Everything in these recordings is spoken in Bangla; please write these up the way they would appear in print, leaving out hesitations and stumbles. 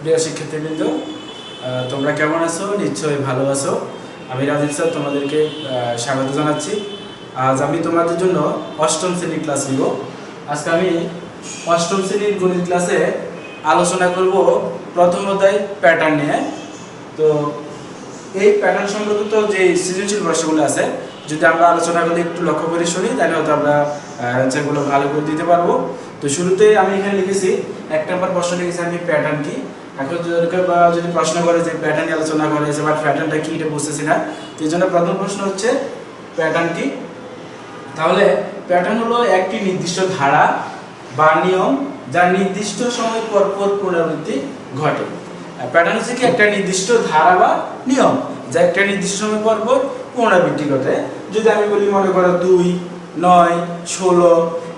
প্রিয় শিক্ষার্থীবৃন্দ, তোমরা কেমন আছো? নিশ্চয়ই ভালো আছো। আমি রাজীব স্যার তোমাদেরকে স্বাগত জানাচ্ছি। আজ আমি তোমাদের জন্য অষ্টম শ্রেণীর ক্লাস নিব। আজকে আমি অষ্টম শ্রেণীর গণিত ক্লাসে আলোচনা করব প্রথম অধ্যায় প্যাটার্ন নিয়ে। তো এই প্যাটার্ন সম্পর্কিত যে সৃজনশীল প্রশ্নগুলো আছে, যদি আমরা আলোচনাগুলো একটু লক্ষ্য করে শুনি, তাহলে হয়তো আমরা অ্যান্সারগুলো ভালো করে দিতে পারবো। তো শুরুতেই আমি এখানে লিখেছি, 1 নম্বর প্রশ্ন লিখেছি আমি প্যাটার্ন কি। এখন যদি প্রশ্ন করে যে প্যাটার্ন নিয়ে আলোচনা করেছে বা প্যাটার্নটা কি, এটা বুঝতেছি না। তো এই জন্য প্রথম প্রশ্ন হচ্ছে প্যাটার্ন কি। তাহলে প্যাটার্ন হলো একটি নির্দিষ্ট ধারা বা নিয়ম যা নির্দিষ্ট সময় পর পর পুনরাবৃত্তি ঘটে। প্যাটার্ন হচ্ছে কি একটা নির্দিষ্ট ধারা বা নিয়ম যা একটা নির্দিষ্ট সময় পর পর পুনরাবৃত্তি ঘটে। যদি আমি বলি, মনে করো 2, 9, 16,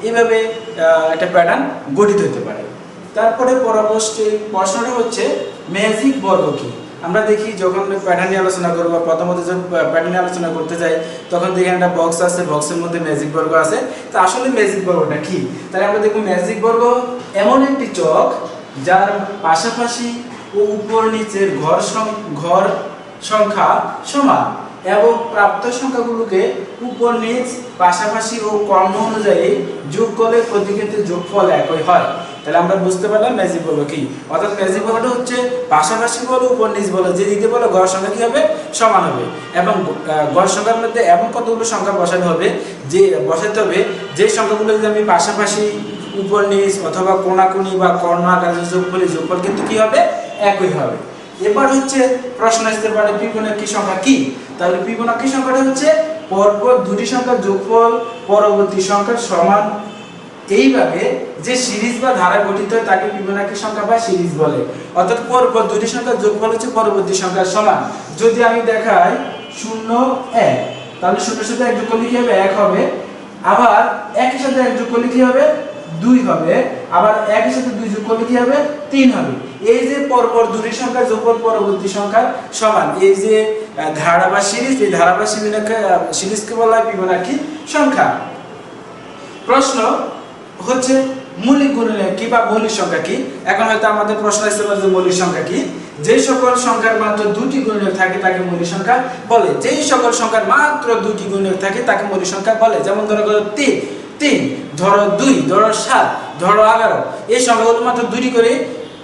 এইভাবে একটা প্যাটার্ন গঠিত হতে পারে। তারপরে পরবর্তী প্রশ্নটা হচ্ছে ম্যাজিক বর্গ কি। আমরা দেখি যখন প্যাটার্ন নিয়ে আলোচনা করবো, প্রথমত যখন প্যাটার্ন নিয়ে আলোচনা করতে যাই, তখন দেখি একটা বক্স আছে, বক্সের মধ্যে ম্যাজিক বর্গ আছে। তো আসলে ম্যাজিক বর্গটা কি? তাহলে আমরা দেখব ম্যাজিক বর্গ এমন একটি চক যার পাশাপাশি ও উপর নিচের ঘর সংখ্যা সমান এবং প্রাপ্ত সংখ্যাগুলোকে উপর নিচ পাশাপাশি ও কর্ণ অনুযায়ী যোগ করলে প্রতি ক্ষেত্রে যোগফল একই হয়। তাহলে আমরা বুঝতে পারলাম ম্যাজিক বর্গ কি। অর্থাৎ ম্যাজিক বর্গটা হচ্ছে পাশাপাশি বলো উপর নিচ বলো যে দিতে বলো গড় সংখ্যা কি হবে, সমান হবে। এবং গড় সংখ্যার মধ্যে এমন কতগুলো সংখ্যা বসাতে হবে যে সংখ্যাগুলো যদি আমি পাশাপাশি উপর নিচ অথবা কোণাকুণি বা কর্ণ আকারে যোগফল কিন্তু কি হবে, একই হবে। এবার হচ্ছে প্রশ্ন আসতে পারে ফিবোনাকি সংখ্যা কি। তাহলে ফিবোনাকি সংখ্যাটা হচ্ছে পরপর দুটি সংখ্যার যোগফল পরবর্তী সংখ্যার সমান। এইভাবে যে সিরিজ বা ধারা গঠিত হয় তাকে ফিবোনাকি সংখ্যা বা সিরিজ বলে। অর্থাৎ পরপর দুটি সংখ্যার যোগফল হচ্ছে পরবর্তী সংখ্যার সমান। যদি আমি দেখাই 0, 1, তাহলে 0 এর সাথে 1 যোগ করলে কি হবে, 1 হবে। আবার 1 এর সাথে 1 যোগ করলে কি হবে, 2 হবে। আবার 1 এর সাথে 2 যোগ করলে কি হবে, 3 হবে। এই যে পরপর দুটি সংখ্যার যোগফল পরবর্তী সংখ্যার সমান, এই যে ধারা বা সিরিজ, এই ধারা বা সিরিজকে বলা হয় ফিবোনাকি সংখ্যা। প্রশ্ন হচ্ছে মৌলিক গুণনীয়ক কি বা মৌলিক সংখ্যা কি। এখন হয়তো আমাদের প্রশ্ন আসতে পারে যে মৌলিক সংখ্যা কি। যে সকল সংখ্যার মাত্র দুটি গুণনীয়ক থাকে তাকে মৌলিক সংখ্যা বলে। যেই সকল সংখ্যার মাত্র দুটি গুণনীয়ক থাকে তাকে মৌলিক সংখ্যা বলে। যেমন ধরো 3, ধরো 2, ধরো 7, ধরো 11, এই সংখ্যাগুলো মাত্র দুটি করে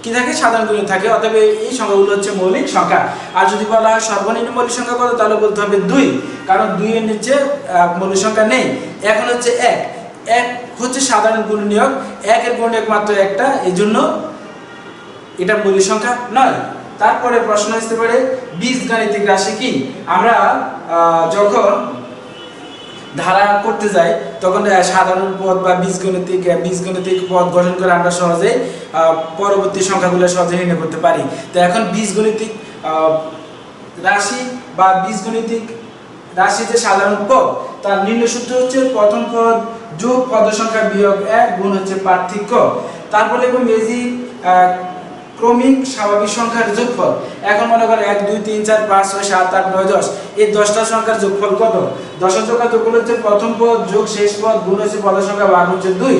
কি থাকে, সাধারণ গুণনীয়ক থাকে। অতএব এই সংখ্যাগুলো হচ্ছে মৌলিক সংখ্যা। আর যদি বলা হয় সর্বনিম্ন মৌলিক সংখ্যা কত, তাহলে বলতে হবে 2, কারণ 2 এর নিচে মৌলিক সংখ্যা নেই। এখন হচ্ছে 1 হচ্ছে সাধারণ গুণনীয়ক, 1 এর গুণনীয়ক মাত্র একটা, এই জন্য এটা মৌলিক সংখ্যা নয়। তারপরে প্রশ্ন আসতে পারে বীজগাণিতিক রাশি কি। আমরা যখন ধারা করতে যাই তখন সাধারণ পদ বা বীজগণিতিক পদ গঠন করে আমরা সহজে পরবর্তী সংখ্যাগুলো সহজে নির্ণয় করতে পারি। তো এখন বীজগণিতিক রাশি বা বীজগণিতিক রাশি যে সাধারণ পদ, তার নির্ণয় সূত্র হচ্ছে প্রথম পদ যোগ পদ সংখ্যা বিয়োগ 1 গুণ হচ্ছে পার্থক্য। তারপরে ম্যাজিক ক্রমিক স্বাভাবিক সংখ্যার যোগফল। এখন মনে করেন 1, 2, 3, 4, 5, 6, 7, 8, 9, 10, এই 10টা সংখ্যার যোগফল কত? 10 এর সংখ্যার যোগফল হচ্ছে প্রথম পদ যোগ শেষ পদ গুণ হচ্ছে পদ সংখ্যা ভাগ হচ্ছে 2।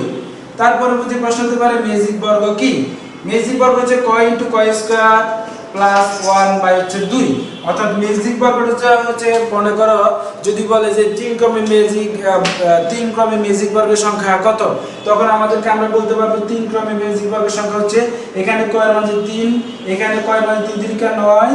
তারপরে প্রতি প্রশ্ন হতে পারে ম্যাজিক বর্গ কি। ম্যাজিক বর্গ হচ্ছে ক * ক স্কয়ার প্লাস 1 বাই হচ্ছে 2। অর্থাৎ ম্যাজিক বর্গটা হচ্ছে মনে করো যদি বলে যে 3 ক্রমে ম্যাজিক বর্গের সংখ্যা কত, তখন আমরা বলতে পারবো 3 ক্রমে ম্যাজিক বর্গের সংখ্যা হচ্ছে, এখানে কয়ের মান 3, এখানে কয়ের মান 3 × 9,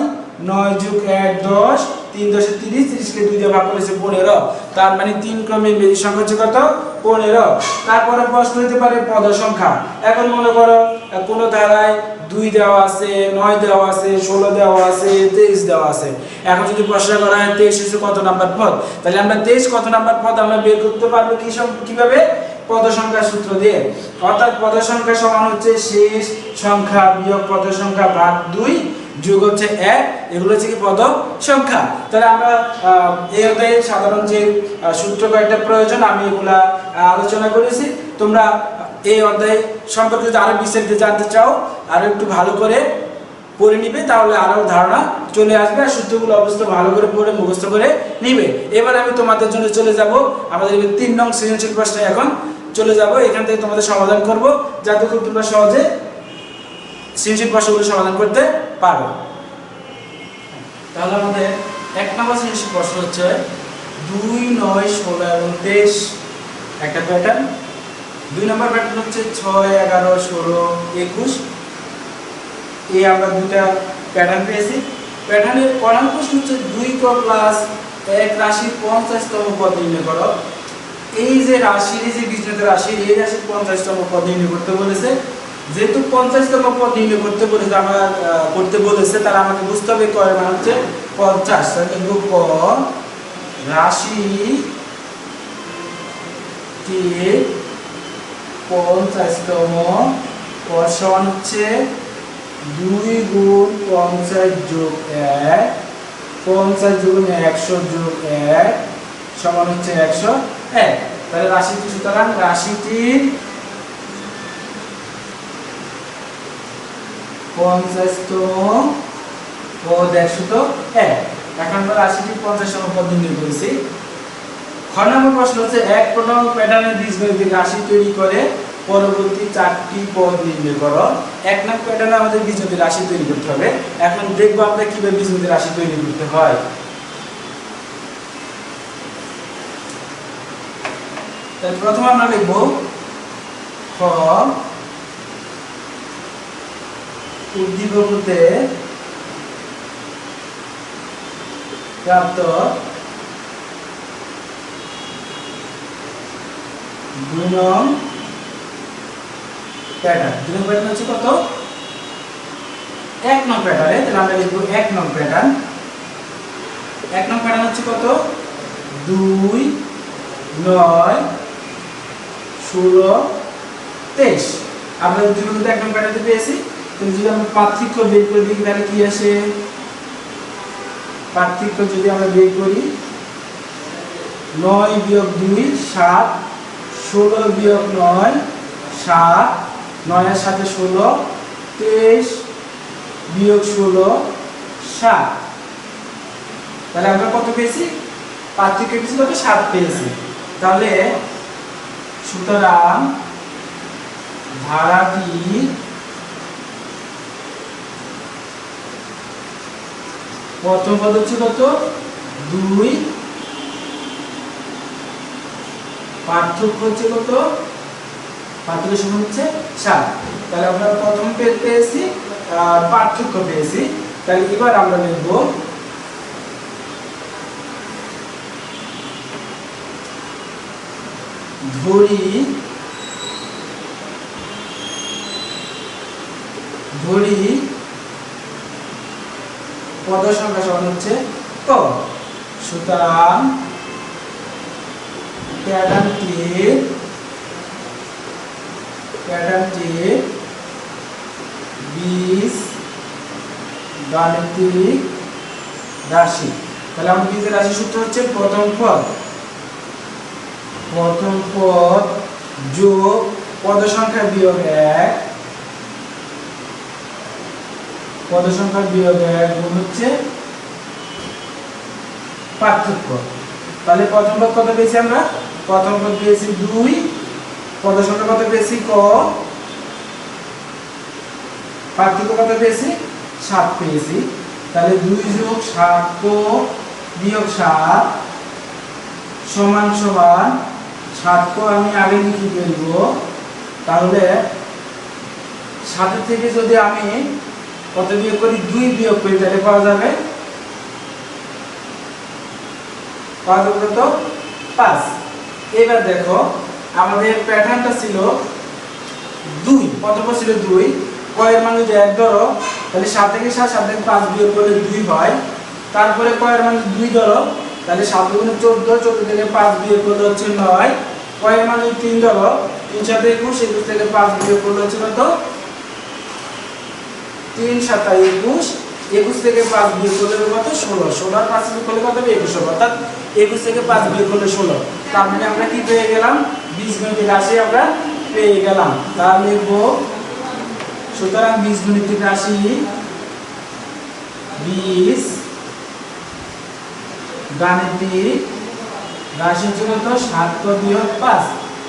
9 + 1 10, 3 × 10 30, 30 কে 2 দিয়ে ভাগ করেছে 15। তার মানে 3 ক্রমে ম্যাজিক সংখ্যা হচ্ছে কত, 15। তারপরে প্রশ্ন হতে পারে পদ সংখ্যা। এখন মনে করো কোন ধারায় 2 দেওয়া আছে, 9 দেওয়া আছে, 16 দেওয়া আছে, 23 দেওয়া আছে। এখন যদি প্রশ্ন করা হয় 23 হচ্ছে কত নাম্বার পদ, তাহলে আমরা 23 কত নাম্বার পদ আমরা বের করতে পারবো কিভাবে, পদ সংখ্যার সূত্র দিয়ে। অর্থাৎ পদ সংখ্যা সমান হচ্ছে শেষ সংখ্যা বিয়োগ পদ সংখ্যা ভাগ 2 যোগ হচ্ছে 1, এগুলো হচ্ছে কি পদ সংখ্যা। তাহলে আমরা এই অধ্যায়ে সাধারণ যে সূত্র কয়েকটা প্রয়োজন আমি এগুলা আলোচনা করেছি। তোমরা এই অধ্যায় সম্পর্কে যদি আরো বিস্তারিত জানতে চাও, আরো একটু ভালো করে পড়ে নিবে, তাহলে আরো ধারণা চলে আসবে। আর সূত্রগুলো অবশ্যই ভালো করে পড়ে মুখস্থ করে নিবে। এবার আমি তোমাদের জন্য চলে যাব আমাদের 3 নং সৃজনশীল প্রশ্নে। এখন চলে যাব, এখান থেকে তোমাদের সমাধান করব যাতে করে তোমরা সহজে সৃজনশীল প্রশ্নগুলো সমাধান করতে পারো। তাহলে আমাদের 1 নম্বর সৃজনশীল প্রশ্ন হচ্ছে 2, 9, 16 এবং 23 একটা প্যাটার্ন। 2 নম্বর প্যাটার্ন হচ্ছে 6, 11, 16, 21। এই আমরা দুটা প্যাটার্ন পেয়েছি। প্যাটার্নের প্রধান প্রশ্ন হচ্ছে 2 ক প্লাস 1 রাশির 50তম পদ নির্ণয় করো। এই যে রাশির যে বীজগণিত রাশি, এই রাশির 50তম পদ নির্ণয় করতে বলেছে। যেহেতু 50তম পদ নির্ণয় করতে বলেছে, আমরা করতে বলেছে, তারা আমাকে বুঝতে হবে ক এর মান হচ্ছে 50। তাহলে লিখব ক রাশি টি 50তম পদ সমান হচ্ছে 2 গুণ 50 যোগ 1, 50 যোগ 100 যোগ 1 সমান হচ্ছে 101। তাহলে রাশিটি, সুতরাং রাশিটির 50তম পদ 101। এখন আমরা রাশিটির 50তম পদ নির্ণয় করেছি। খ নম্বর প্রশ্ন হচ্ছে 1 প্রথম প্যাটার্নের বীজগণিতিক রাশি তৈরি করে পরবর্তী 4টি পদ নির্ণয় করো। 1 নং প্যাটার্নে আমাদের বীজগণিতিক রাশি তৈরি করতে হবে। এখন দেখব আমরা কিভাবে বীজগণিতিক রাশি তৈরি করতে হয়। তাহলে প্রথমে আমরা লিখব খ উদ্দীপক হতে প্রাপ্ত 2 নং প্যাটার্ন। 2 নং প্যাটার্ন হচ্ছে কত? 1 নং প্যাটার্নে। তাহলে আমরা লিখব 1 নং প্যাটার্ন। 1 নং প্যাটার্ন হচ্ছে কত? 2, 9, 16, 23। আমরা উদ্দীপক 1 নং প্যাটার্নে পেয়েছি। তাহলে যদি আমরা পার্থক্য বের করে দিই তাহলে কি আসে? পার্থক্য যদি আমরা বের করি 9 বিয়োগ 2 7, 16 বিয়োগ 9 7, 9 এর সাথে 16, 23 বিয়োগ 16 7। তাহলে আমরা কত পেয়েছি? পার্থক্য পেয়েছি কত? 7 পেয়েছি। তাহলে সুতরাং ধারাটি প্রথম পদ হচ্ছে কত? 2, পার্থক্য হচ্ছে কত? পার্থক্য সমান হচ্ছে 7। তাহলে আমরা প্রথম পেয়েছি আর পার্থক্য পেয়েছি। তাহলে এবার আমরা লিখব ধরি পদ সংখ্যা সমান হচ্ছে ক। সুতরাং প্যাটার্নটির বীজগাণিতিক রাশি। তাহলে আমাদের বীজের রাশি সূত্র হচ্ছে প্রথম পদ যোগ পদ সংখ্যা বিয়োগ 1, পদ সংখ্যা বিয়োগ 1 গুণ হচ্ছে পার্থক্য। তাহলে প্রথম পদ কত পেয়েছি আমরা? প্রথম পদ পেয়েছি 2, পদ সংখ্যা কত পেয়েছি? ক। পার্থক্য কত পেয়েছি? 7 পেয়েছি। তাহলে 2 যোগ 7 বিয়োগ 7 সমান 7 কো আমি আগে লিখে ফেলব। তাহলে 7 থেকে যদি আমি কত বিয়োগ করি? 2 বিয়োগ করি তাহলে পাওয়া যাবে কত? 5। এবার দেখো আমাদের প্যাটার্নটা ছিল 2, প্রথম ছিল 2, ক এর মান যদি 1 ধরো তাহলে 7 থেকে 7 থেকে 5 বিয়োগ করলে 2 হয়। তারপরে ক এর মান 2 ধরো তাহলে 7 গুণে 14, 14 থেকে 5 বিয়োগ করলে হচ্ছে 9। ক এর মান যদি 3 ধরো 3 7 21, 21 থেকে 5 বিয়োগ করলে হচ্ছে কত? 3 7 21, 21 থেকে 5 বিয়োগ করলে কত? 16, 16 আর 5 বিয়োগ করলে কত হবে? 21 হবে। অর্থাৎ 21 থেকে 5 বিয়োগ করলে 16। তার মানে আমরা কি পেয়ে গেলাম? বীজগণিতিক রাশি আমরা পেয়ে গেলাম। তাহলে লিখব সুতরাং বীজগণিতিক রাশি হচ্ছে কত? 7 বিয়োগ 5।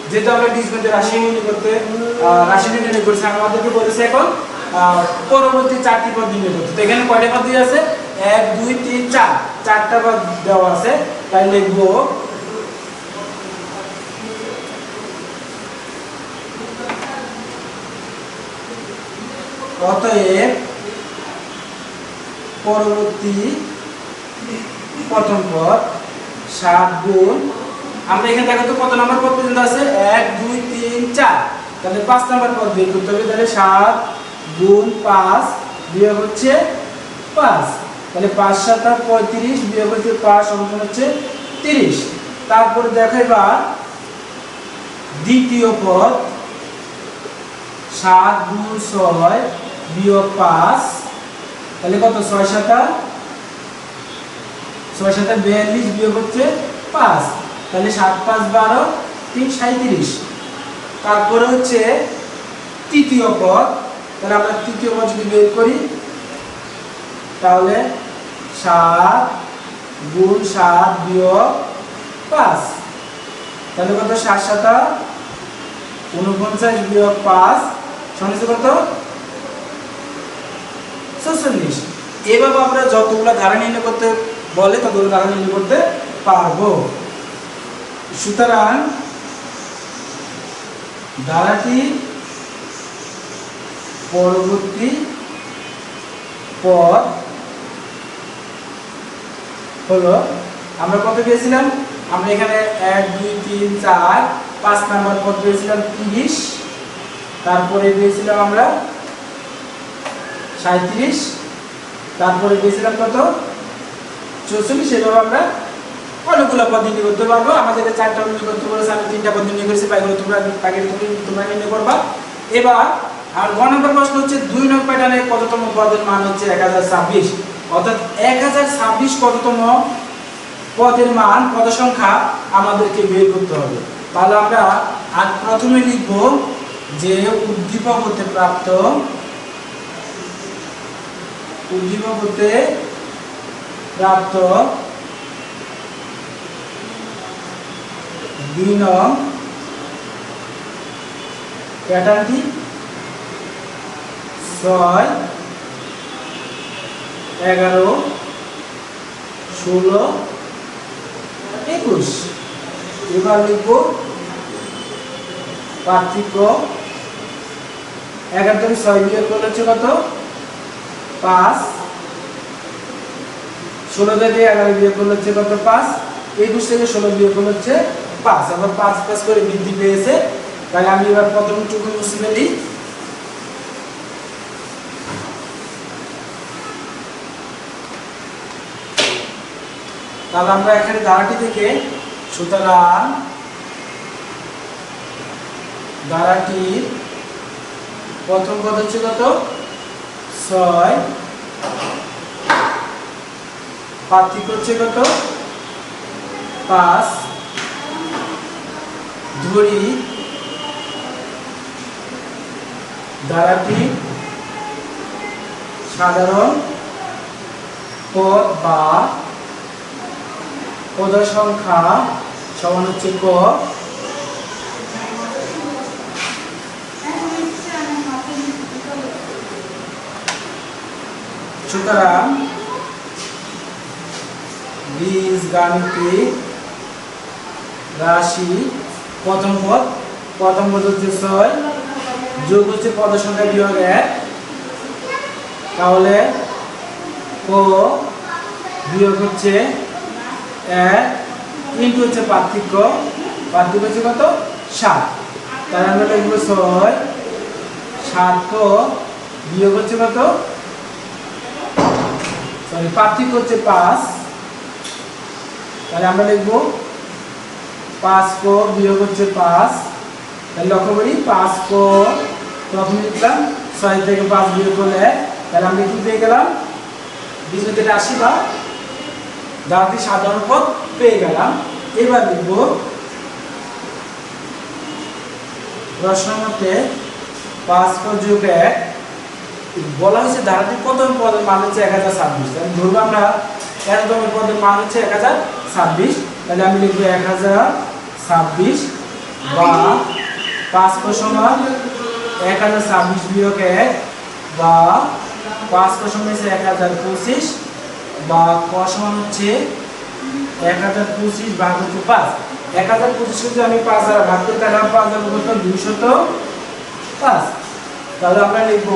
যেহেতু আমরা বীজগণিতিক রাশি নির্ণয় করছি, আমাদেরকে বলেছে এখন পরবর্তী 4টি পদ নির্ণয় করতে। তো এখানে কয়টা পদ্ধতি আছে? 1 2 3 4, 4টা পদ দেওয়া আছে। তাই লিখব অতএব পরবর্তী প্রথম পদ 7 গুণ, আমরা এখানে দেখো তো কত নম্বর পদ পর্যন্ত আছে? 1 2 3 4, তাহলে 5 নম্বর পদ বের করতে হবে। তাহলে 7 গুণ 5 বিয়োগ হচ্ছে 5, তাহলে 5 7 35 বিয়োগ হচ্ছে 5 সমান হচ্ছে 30। তারপর দেখো এবার দ্বিতীয় পদ 7 গুণ 6 বিয়োগ 5, তাহলে কত? 6 7 42 বিয়োগ হচ্ছে 5, তাহলে 7 5 12 3 37। তারপরে হচ্ছে তৃতীয় পদ, তাহলে আমরা তৃতীয় পদ যদি বের করি তাহলে 7 গুণ 7 বিয়োগ 5, তাহলে কত? 7 7 49 বিয়োগ 5 সমান কত? 46। এভাবে আমরা যতগুলো ধারা নির্ণয় করতে বলে ততগুলো ধারা নির্ণয় করতে পারবো। সুতরাং ধারাটি পরবর্তী পদ হলো, আমরা কত পেয়েছিলাম? আমরা এখানে 1 2 3 4 5 নাম্বার পদ পেয়েছিলাম 30, তারপরে পেয়েছিলাম আমরা 37, তারপরে পেয়েছিলাম কত? 44। সেভাবে আমরা অনেকগুলো পদ নির্ণয় করতে পারবো। আমাদের 4টা নির্ণয় করতে বলেছে, আমি 3টা পদ নির্ণয় করেছি, বাকিগুলো তোমরা নির্ণয় করবা। এবার আর 1 নম্বর প্রশ্ন হচ্ছে 2 নং প্যাটার্নে কততম পদের মান হচ্ছে 1026, অর্থাৎ 1026 কততম পদের মান, পদ সংখ্যা আমাদেরকে বের করতে হবে। তাহলে আমরা আর প্রথমে লিখব যে উদ্দীপক হতে প্রাপ্ত, উদ্দীপক হতে প্রাপ্ত 2 নং প্যাটার্নটি 6 11 16 21। এবার লিখব পার্থক্য। 11 থেকে 6 বিয়োগ করলে হচ্ছে কত? 5। 16 থেকে 11 বিয়োগ করলে হচ্ছে কত? 5। 21 থেকে 16 বিয়োগ করলে হচ্ছে 5। আবার 5 5 করে বৃদ্ধি পেয়েছে। তাহলে আমি এবার প্রথম টুকু মুছে ফেলি। তাহলে আমরা এখানে ধারাটি থেকে, সুতরাং ধারাটির প্রথম পদ হচ্ছে কত? 6, পার্থক্য হচ্ছে কত? 5, ধরি ধারাটি সাধারণ পদ বা পদ সংখ্যা সমান হচ্ছে ক। সুতরাং বীজগাণিতিক রাশি প্রথম পদ হচ্ছে 6, যোগ হচ্ছে পদ সংখ্যা বিয়োগ 1, তাহলে ক বিয়োগ হচ্ছে 1 ইন্টু হচ্ছে পার্থক্য হচ্ছে কত? 7। তাহলে আমরা লিখব 6 7 ক বিয়োগ হচ্ছে কত? পার্থক্য হচ্ছে 5, তাহলে আমরা লিখব 5 ক বিয়োগ হচ্ছে 5। তাহলে লক্ষ্য করি 5 ক প্রথমে লিখলাম 6 থেকে 5 বিয়োগ করলে, তাহলে আমরা কি পেয়ে গেলাম? বীজগণিতের রাশি বা ধারাটি সাধারণ পদ পেয়ে গেলাম। এবার লিখব প্রশ্ন মতে 5 ক যোগ 1, বলা হয়েছে ধারাটির প্রথম পদের মান হচ্ছে 1026। তাহলে ধরবো আমরা প্রথম পদের মান হচ্ছে 1026, তাহলে আমি লিখব 1026 বা 5 ক সমান 1026 বিয়োগ 1 বা 5 ক সমান হচ্ছে 1025 বা ক সমান হচ্ছে 1025 ভাগ হচ্ছে 5। 1025 যদি আমি 5 দ্বারা ভাগ করি তাহলে 5 দ্বারা কত 205। তাহলে আমরা লিখব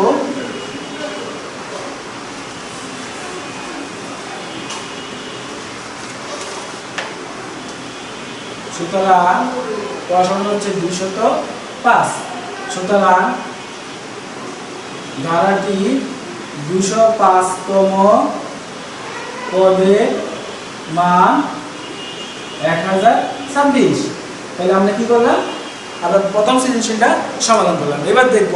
সুতরাং ক সমান হচ্ছে 205। সুতরাং ধারাটি 205তম পদের মান 1026। তাহলে আমরা কি করলাম, আমরা প্রথম সৃজনশীলটা সমাধান করলাম। এবার দেখব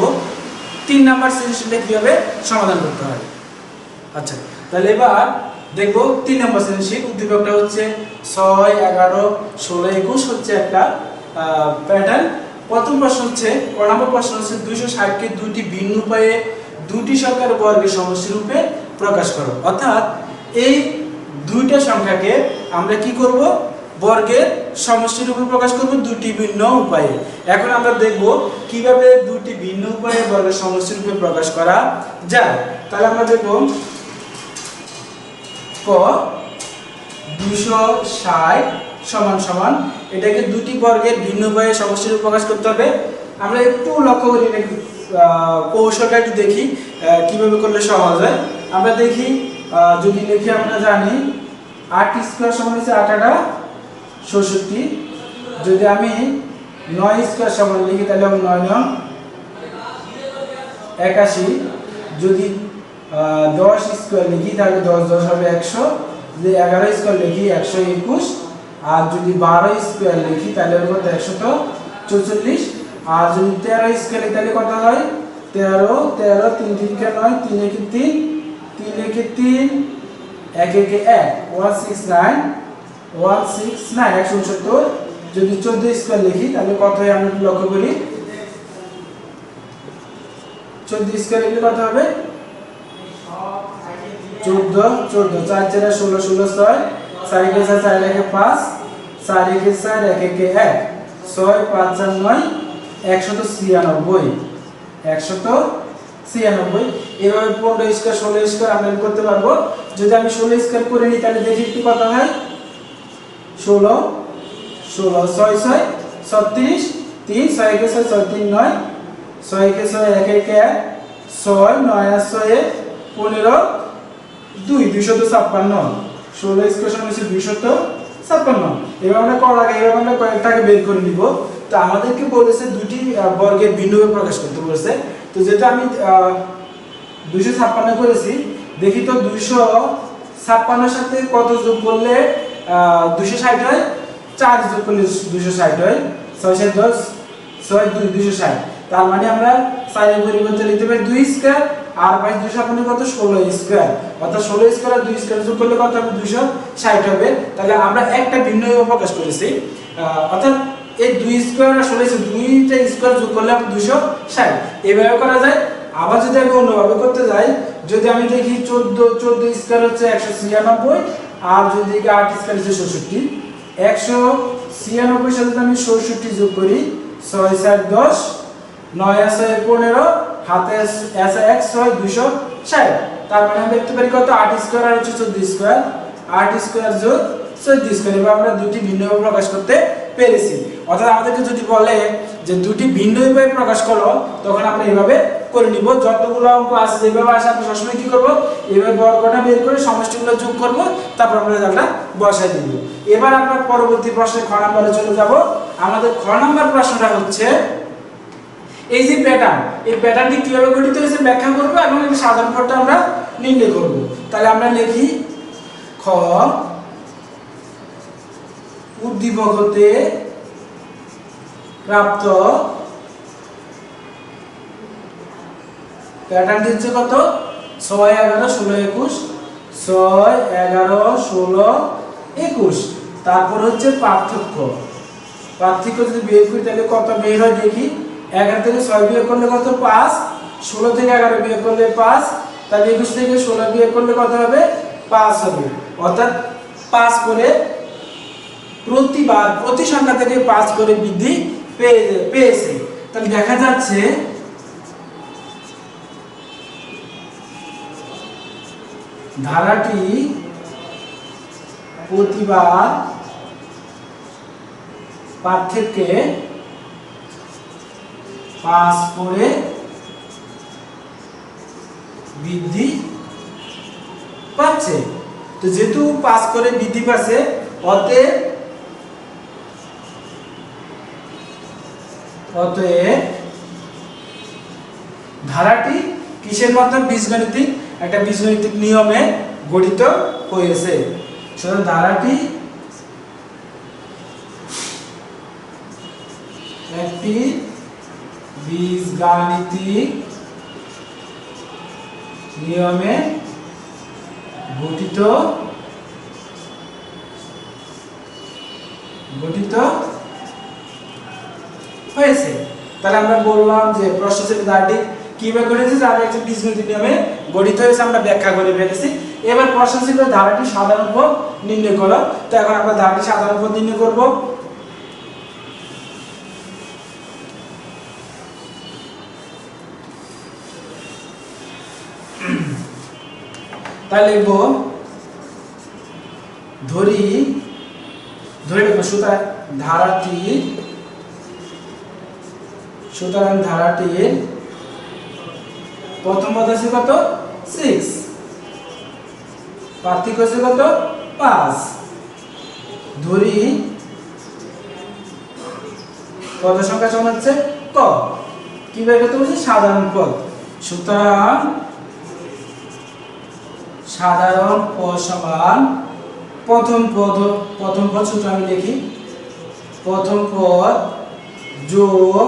3 নাম্বার সৃজনশীলটা কিভাবে সমাধান করতে হয়। আচ্ছা, তাহলে এবার দেখব 3 নাম্বার সৃজনশীল। উদ্দীপকটা হচ্ছে 6, 11, 16, 21 হচ্ছে একটা প্যাটার্ন। প্রথম প্রশ্ন হচ্ছে, ক নম্বর প্রশ্ন হচ্ছে 260 কে দুটি ভিন্ন উপায়ে দুটি সংখ্যার বর্গের সমষ্টি রূপে প্রকাশ করো। অর্থাৎ এই দুইটা সংখ্যাকে আমরা কি করব, বর্গের সমষ্টি রূপে প্রকাশ করব দুটি ভিন্ন উপায়ে। এখন আমরা দেখব কিভাবে দুটি ভিন্ন উপায়ে বর্গের সমষ্টি রূপে প্রকাশ করা যায়। তাহলে আমরা দেখব ক 260 সমান সমান এটাকে দুটি বর্গের ভিন্ন উপায়ে সমষ্টি রূপে প্রকাশ করতে হবে। আমরা একটু লক্ষ্য করি, কৌশলটা একটু দেখি কিভাবে করলে সহজ হয়। আমরা দেখি, যদি লিখি আমরা জানি 8 স্কয়ার সমান হচ্ছে 8 8 66। যদি আমি 9 স্কয়ার সমান লিখি তাহলে 9 9 81। যদি 10 স্কয়ার লিখি তাহলে 10 10 হবে 100। যদি 11 স্কয়ার লিখি 121। আর যদি 12 স্কয়ার লিখি তাহলে কত 144। আর যদি 13 স্কয়ার লিখি তাহলে কত হয় 13 13 3 3 কে 9 3 1 3 3 1 3 1 1 1 169 169 যদি 14 স্কয়ার লিখি তাহলে কত হয় আমরা লক্ষ্য করি। 14 স্কয়ার লিখলে কত হবে 14 14 4 4 16 16 6 4 1 4 4 1 5 4 1 4 1 1 1 6 5 4 9 196 196। এভাবে 15 স্কয়ার 16 স্কয়ার আমরা করতে পারবো। যদি আমি 16 স্কয়ার করে নিই তাহলে দেখি একটু কত হয় 16 16 6 6 36 3 6 1 6 6 3 9 6 1 6 1 1 1 6 9 6 15 2 256। 16 স্কয়ার সমান হচ্ছে 256। এবার আমরা করার আগে এবার আমরা কয়েকটাকে বের করে নিব। তো আমাদেরকে বলেছে দুটি বর্গের ভিন্নভাবে প্রকাশ করতে বলেছে। তো যেটা আমি 256 করেছি, দেখি তো 256 সাথে কত যোগ করলে 260 হয়, 4 যোগ করলে 260 হয়, 6 7 10 6 2 260। তার মানে আমরা 4 এর পরিবর্তে লিখতে পারি 2 স্কয়ার আর 256 কত 16 স্কয়ার। অর্থাৎ 16 স্কয়ার আর 2 স্কয়ার যোগ করলে কত হবে 260 হবে। তাহলে আমরা একটা ভিন্নভাবে প্রকাশ করেছি। অর্থাৎ এই 2 স্কয়ার আর 16 দুইটা স্কয়ার যোগ করলে আমরা 260 এভাবে করা যায়। আবার যদি আমি অন্যভাবে করতে যাই, যদি আমি দেখি 14 স্কয়ার হচ্ছে 196 আর যদি 8 স্কয়ার হচ্ছে 66। 196 সাথে আমি 66 যোগ করি 6 7 10 9 আছে 15 হাতে আছে 1 6 260। তার মানে আমরা দেখতে পারি কত 8 স্কয়ার আর হচ্ছে 14 স্কয়ার, 8 স্কয়ার যোগ 14 স্কয়ার। এবার আমরা দুটি ভিন্নভাবে প্রকাশ করতে পেরেছি। অর্থাৎ আমাদেরকে যদি বলে যে দুটি ভিন্ন উপায়ে প্রকাশ করো, তখন আমরা এইভাবে করে নিব। যতগুলো অঙ্ক আছে যেভাবে আসে আমরা সবসময় কি করব, এইভাবে বর্গটা বের করে সমষ্টিগুলো যোগ করব, তারপর আমরা রেজাল্টটা বসাই দিব। এবার আমরা পরবর্তী প্রশ্নে খ নম্বরে চলে যাব। আমাদের খ নম্বর প্রশ্নটা হচ্ছে এই যে প্যাটার্ন, এই প্যাটার্নটি কিভাবে গঠিত হয়েছে ব্যাখ্যা করব এবং এর সাধারণ ফলটা আমরা নির্ণয় করব। তাহলে আমরা লিখি খ উদ্দীপক হতে প্রাপ্ত প্যাটার্নটি হচ্ছে কত 6 11 16 21 6 11 16 21। তারপর হচ্ছে পার্থক্য যদি বের করি তাহলে কত বের হয় দেখি। 11 থেকে 6 বিয়োগ করলে কত 5, 16 থেকে 11 বিয়োগ করলে 5, তাহলে 21 থেকে 16 বিয়োগ করলে কত হবে 5 হবে। অর্থাৎ 5 করে প্রতিবার প্রতি সংখ্যা থেকে 5 করে বৃদ্ধি পেয়েছে। তাহলে দেখা যাচ্ছে ধারাটি প্রতিবার পার্থক্যে 5 করে বৃদ্ধি পাচ্ছে। তো যেহেতু 5 করে বৃদ্ধি পাচ্ছে, অতএব ধারাটি কিসের মাধ্যমে? একটা বীজগণিতিক নিয়মে গঠিত হয়েছে। সুতরাং ধারাটি একটি বীজগাণিতিক নিয়মে গঠিত হয়েছে। তাহলে আমরা বললাম যে প্রশ্ন ছিল ধারাটি কিভাবে গঠিত হয়েছে, আমরা একটা বীজগণিতিক নিয়মে গঠিত হয়েছে আমরা ব্যাখ্যা করে ফেলেছি। এবার প্রশ্ন ছিল ধারাটি সাধারণ পদ নির্ণয় করো। তো এখন আমরা ধারাটি সাধারণ পদ নির্ণয় করব। তাহলে লিখব ধরে লিখব সুতরাং ধারাটির প্রথম পদ আছে কত? 6, পার্থক্য আছে কত? 5। ধরি পদ সংখ্যা সমান হচ্ছে ক। কিভাবে করতে বলছি? সাধারণ পদ। সুতরাং সাধারণ পদ সমান প্রথম পদ সূত্র আমি লিখি। প্রথম পদ যোগ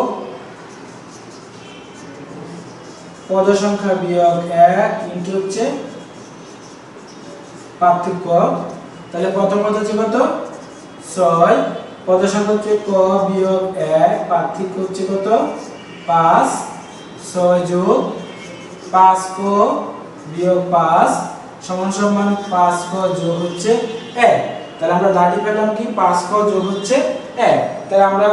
পদ সংখ্যা বিয়োগ 1 ইনটু হচ্ছে পার্থক্য। তাহলে প্রথম পদ হচ্ছে কত? 6, পদ সংখ্যা হচ্ছে ক বিয়োগ 1, পার্থক্য হচ্ছে কত? 5। 6 যোগ 5 ক বিয়োগ 5 সমান 5 ক যোগ হচ্ছে 1। তাহলে আমরা ধারাটি পেলাম কি? 5 ক যোগ হচ্ছে 1। তাহলে আমরা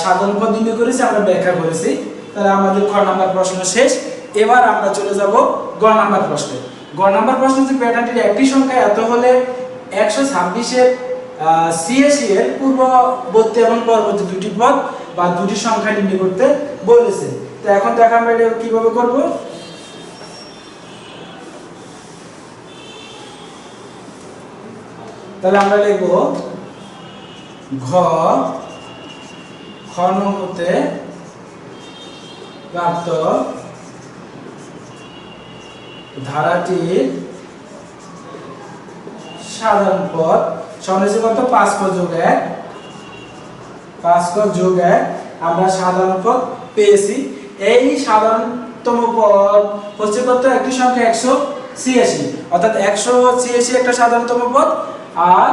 সাধারণ পদ নির্ণয় করেছি, আমরা ব্যাখ্যা করেছি। তাহলে আমাদের খ নাম্বার প্রশ্ন শেষ। এবার আমরা চলে যাব গ নাম্বার প্রশ্নে। গ নাম্বার প্রশ্ন যে প্যাটার্নটির একটি সংখ্যা এত হলে 126 এর 86 এর পূর্ববর্তী এবং পরবর্তী দুটি পদ বা দুটি সংখ্যা নির্ণয় করতে বলেছে। তো এখন দেখা আমরা এটা কিভাবে করব। তাহলে আমরা লিখব খ নং হতে প্রাপ্ত ধারাটির সাধারণ পদ সমান হচ্ছে কত? 5 ক যোগ 1। 5 ক যোগ 1 আমরা সাধারণ পদ পেয়েছি। এই সাধারণতম পদ হচ্ছে কত? একটি সংখ্যা 186, অর্থাৎ 186 একটা সাধারণতম পদ, আর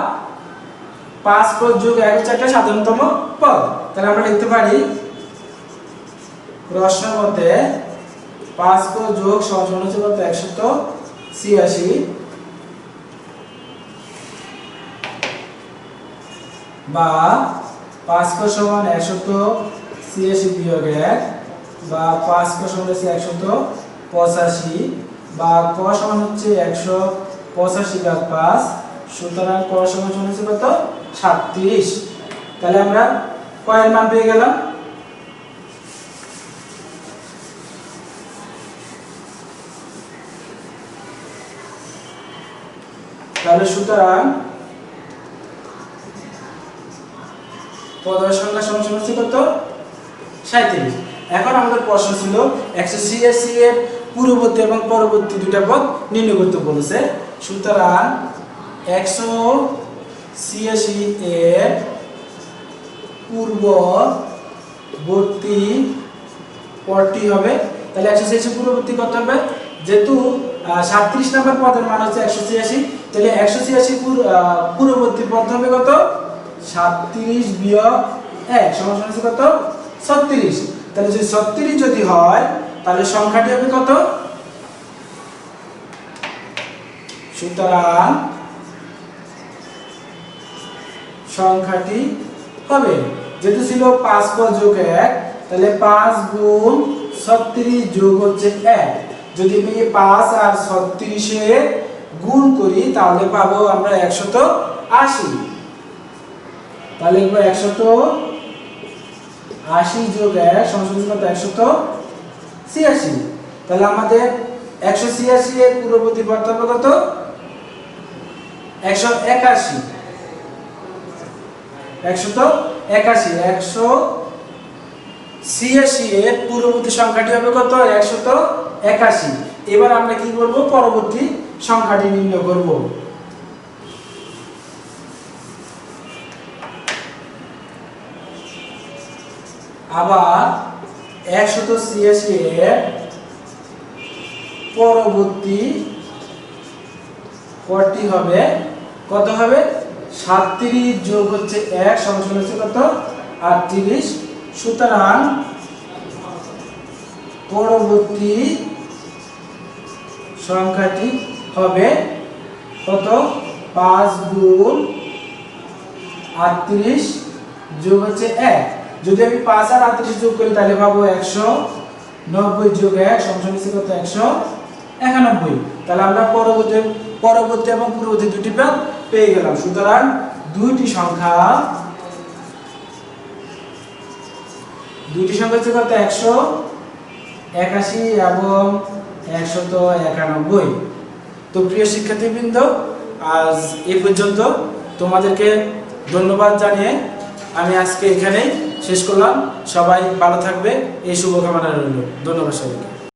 5 ক যোগ 1 হচ্ছে একটা সাধারণতম পদ। তাহলে আমরা লিখতে পারি প্রশ্ন মতে 5 ক যোগ সমান হচ্ছে কত? 186 বা 5 ক সমান 186 বিয়োগ 1 বা 5 ক সমান হচ্ছে 185 বা ক সমান হচ্ছে 185 ভাগ 5। সুতরাং ক সমান হচ্ছে কত? 37। তাহলে আমরা কয়ের মান পেয়ে গেলাম। তাহলে সুতরাং পদের সংখ্যা সমান হচ্ছে কত? 37। এখন আমাদের প্রশ্ন ছিল 186 এর পূর্ববর্তী এবং পরবর্তী দুটো পদ নির্ণয় করতে বলেছে। সুতরাং 186 এর পূর্ববর্তী পদটি হবে। তাহলে 186 এর পূর্ববর্তী কত হবে? যেহেতু 37 নম্বর পদের মান হচ্ছে 186, তাহলে 186 পূর্ববর্তী পদ হবে কত? 37 বিয়োগ 1 সমান হচ্ছে কত? 36। তাহলে যদি 36 যদি হয় তাহলে সংখ্যাটি হবে কত? সুতরাং সংখ্যাটি হবে, যেহেতু ছিল 5 ক যোগ 1, তাহলে 5 গুণ 36 যোগ হচ্ছে 1। যদি আমি 5 আর 36 এর গুণ করি তাহলে পাবো আমরা 180। তাহলে লিখবো 180 যোগ 1 সমান কত 186। তাহলে আমাদের 186 এর পূর্ববর্তী পদ হবে কত 181। 186 এর পূর্ববর্তী সংখ্যাটি হবে কত 181। এবার আমরা কি করব পরবর্তী সংখ্যাটি নির্ণয় করব। আবার 186 এর পরবর্তী পদটি হবে কত হবে 37 যোগ হচ্ছে 1 সমান হচ্ছে কত 38। সুতরাং পরবর্তী সংখ্যাটি হবে কত 5 গুণ 38 যোগ হচ্ছে 1। যদি আমি 5 আর 38 যোগ করি তাহলে পাবো 190 যোগ 1 সমান হচ্ছে কত 191। তাহলে আমরা পরবর্তী এবং পূর্ববর্তী দুটি পদ পেয়ে গেলাম। সুতরাং দুইটি সংখ্যা হচ্ছে কত 181 এবং 191। তো প্রিয় শিক্ষার্থীবৃন্দ, আজ এই পর্যন্ত। তোমাদেরকে ধন্যবাদ জানিয়ে আমি আজকে এখানেই শেষ করলাম। সবাই ভালো থাকবে এই শুভকামনা রইল। ধন্যবাদ সবাইকে।